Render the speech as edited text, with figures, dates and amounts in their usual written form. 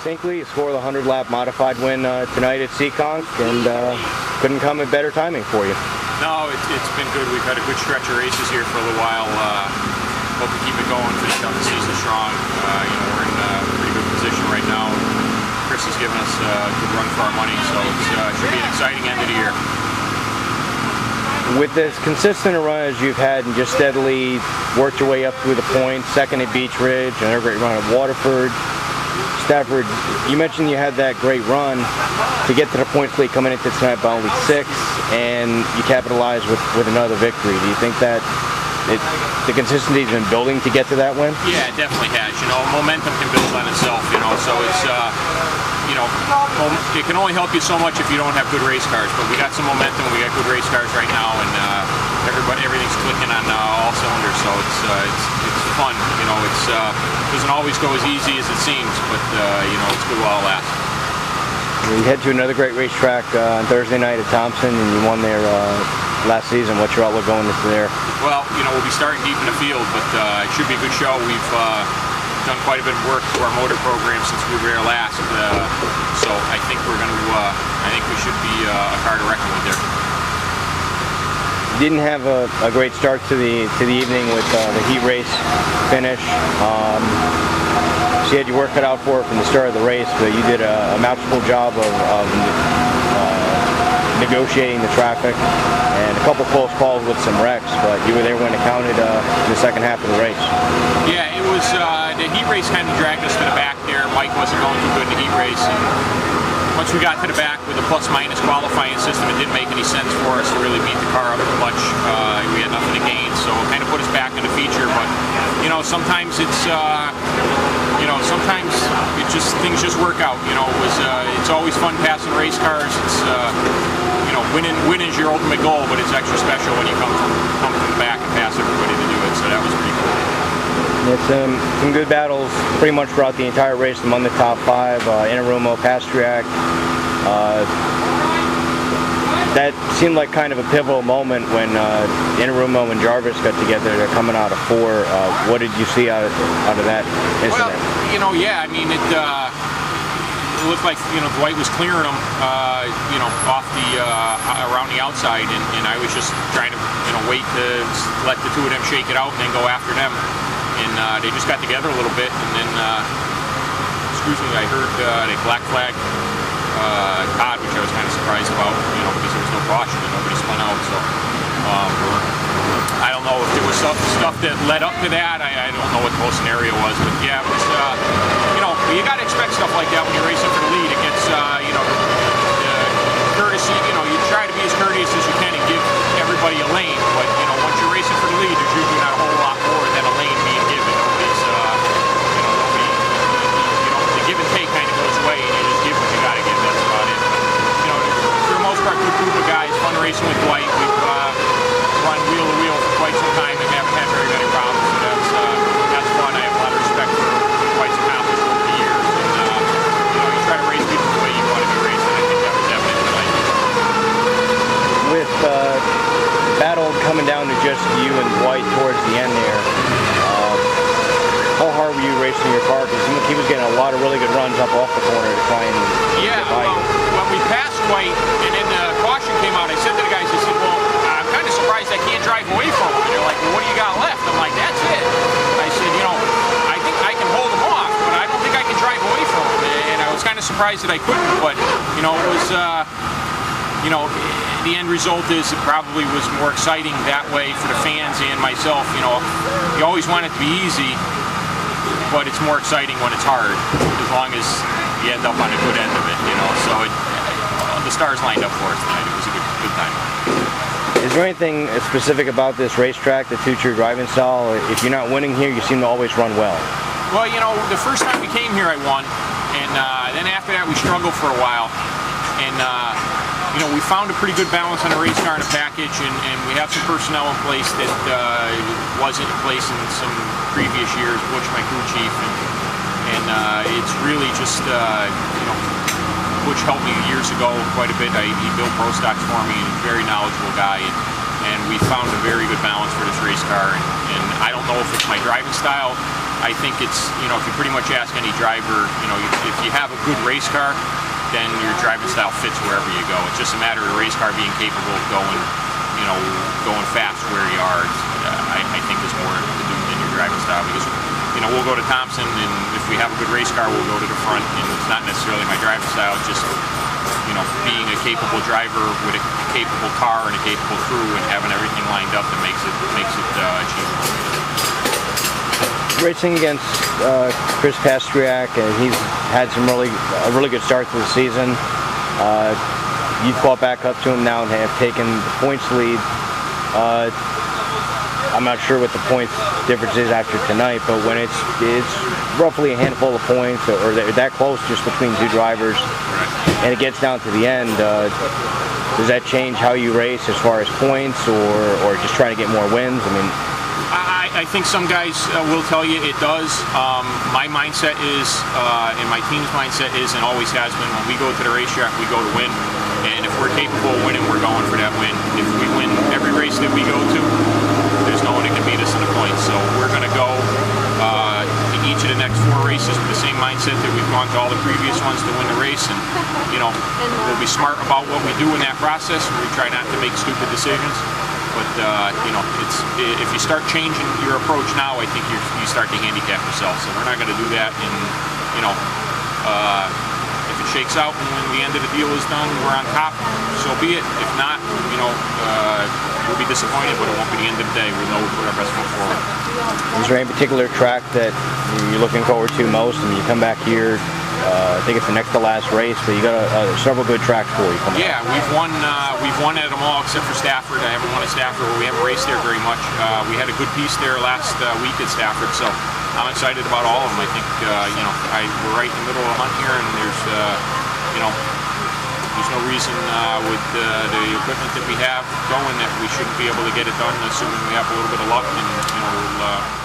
Hinckley scored the 100-lap modified win tonight at Seekonk, and couldn't come at better timing for you. No, it's been good. We've had a good stretch of races here for a little while. Hope to keep it going, finish out the season strong. We're in a pretty good position right now. Chris has given us a good run for our money, so it should be an exciting end of the year. With as consistent a run as you've had and just steadily worked your way up through the points, second at Beach Ridge, another great run at Waterford, Stafford, you mentioned you had that great run to get to the points lead coming into tonight by only 6, and you capitalized with another victory. Do you think that the consistency has been building to get to that win? Yeah, it definitely has. Momentum can build on itself, so it's, it can only help you so much if you don't have good race cars, but we got some momentum, we got good race cars right now, and everything's clicking on all cylinders, so it's fun. It doesn't always go as easy as it seems, but it's good while it lasts. You head to another great racetrack on Thursday night at Thompson, and you won there last season. What's your outlook going into there? Well, we'll be starting deep in the field, but it should be a good show. We've done quite a bit of work to our motor program since we were there last, so I think we should be a car to reckon with there. You didn't have a great start to the evening with the heat race finish. So you had your work cut out for it from the start of the race, but you did a masterful job of negotiating the traffic and a couple close calls with some wrecks, but you were there when it counted in the second half of the race. Yeah, it was the heat race kind of dragged us to the back there. Mike wasn't going too good in the heat race, and once we got to the back with a plus-minus qualifying system, it didn't make any sense for us to really beat the car up too much. We had nothing to gain, so it kind of put us back in the feature, but sometimes it's sometimes things just work out. It's always fun passing race cars. It's winning is your ultimate goal, but it's extra special when you come from the back and pass everybody to do it. So that was pretty cool. It's some good battles pretty much throughout the entire race among the top 5. Inarumo, Pastriak. That seemed like kind of a pivotal moment when Inarumo and Jarvis got together. They're coming out of 4. What did you see out of that incident? Well, yeah, I mean, it looked like Dwight was clearing them, off the around the outside, and I was just trying to wait to let the two of them shake it out and then go after them. And they just got together a little bit, and then I heard they black flag Todd, which I was kind of surprised about, because there was no caution and nobody spun out. So I don't know if there was stuff that led up to that. I don't know what the whole scenario was, but yeah, it was. You got to expect stuff like that when you're racing for the lead. It gets courtesy. You try to be as courteous as you can and give everybody a lane, but once you're racing for the lead, there's usually not a whole lot more than a lane being given. Nobody's, the give and take kind of goes away, and you just give what you got to give. That's about it. For the most part, good group of guys. Fun racing with Dwight. We've run wheel to wheel for quite some time and haven't had very many problems. So that's fun. I have a lot of respect for Dwight's accomplishments over the years. And you try to race people the way you want to be raced. I think that was evident tonight. With battle coming down to just you and Dwight towards the end there, how hard were you racing your car? Because he was getting a lot of really good runs up off the corner to try and get by you. When we passed Dwight and then the caution came out, I said to the guys, I said, well, I'm kind of surprised I can't drive away from him. And they're like, well, what do you got left? I'm like, that's it. I said, I think I can hold him off, but I don't think I can drive away from him. And I was kind of surprised that I couldn't, but, it was, the end result is it probably was more exciting that way for the fans and myself. You always want it to be easy, but it's more exciting when it's hard, as long as you end up on a good end of it, So the stars lined up for us tonight. It was a good time. Is there anything specific about this racetrack that suits your driving style? If you're not winning here, you seem to always run well. Well, the first time we came here, I won, and then after that, we struggled for a while, and we found a pretty good balance on the race car and the package, and we have some personnel in place that wasn't in place in some previous years. Butch, my crew chief, and it's really just Butch helped me years ago quite a bit. He built Pro Stocks for me, and he's a very knowledgeable guy, and we found a very good balance for this race car. And I don't know if it's my driving style I think it's, if you pretty much ask any driver, if you have a good race car, then your driving style fits wherever you go. It's just a matter of the race car being capable of going, going fast where you are. I think is more to do than your driving style, because we'll go to Thompson, and if we have a good race car, we'll go to the front, and it's not necessarily my driving style. It's just being a capable driver with a capable car and a capable crew, and having everything lined up that makes it achievable. Racing against Chris Pastriak, and he's had a really good start to the season. You've caught back up to him now and have taken the points lead. I'm not sure what the points difference is after tonight, but when it's roughly a handful of points, or that close just between two drivers, and it gets down to the end, does that change how you race as far as points, or just trying to get more wins? I mean, I think some guys will tell you it does. My mindset is, and my team's mindset is, and always has been, when we go to the racetrack, we go to win. And if we're capable of winning, we're going for that win. If we win every race that we go to, there's no one that can beat us in the points. So we're going to go to each of the next 4 races with the same mindset that we've gone to all the previous ones to win the race. And, we'll be smart about what we do in that process. We try not to make stupid decisions. But, if you start changing your approach now, I think you start to handicap yourself. So we're not going to do that. And, if it shakes out and when the end of the deal is done, we're on top, so be it. If not, we'll be disappointed, but it won't be the end of the day. We know we'll put our best foot forward. Is there any particular track that you're looking forward to most? I mean, you come back here, I think it's the next to last race, but you got several good tracks for you coming up. Yeah, we've won at them all except for Stafford. I haven't won at Stafford, where we haven't raced there very much. We had a good piece there last week at Stafford, so I'm excited about all of them. I think we're right in the middle of the hunt here, and there's no reason with the equipment that we have going that we shouldn't be able to get it done, assuming we have a little bit of luck, and we'll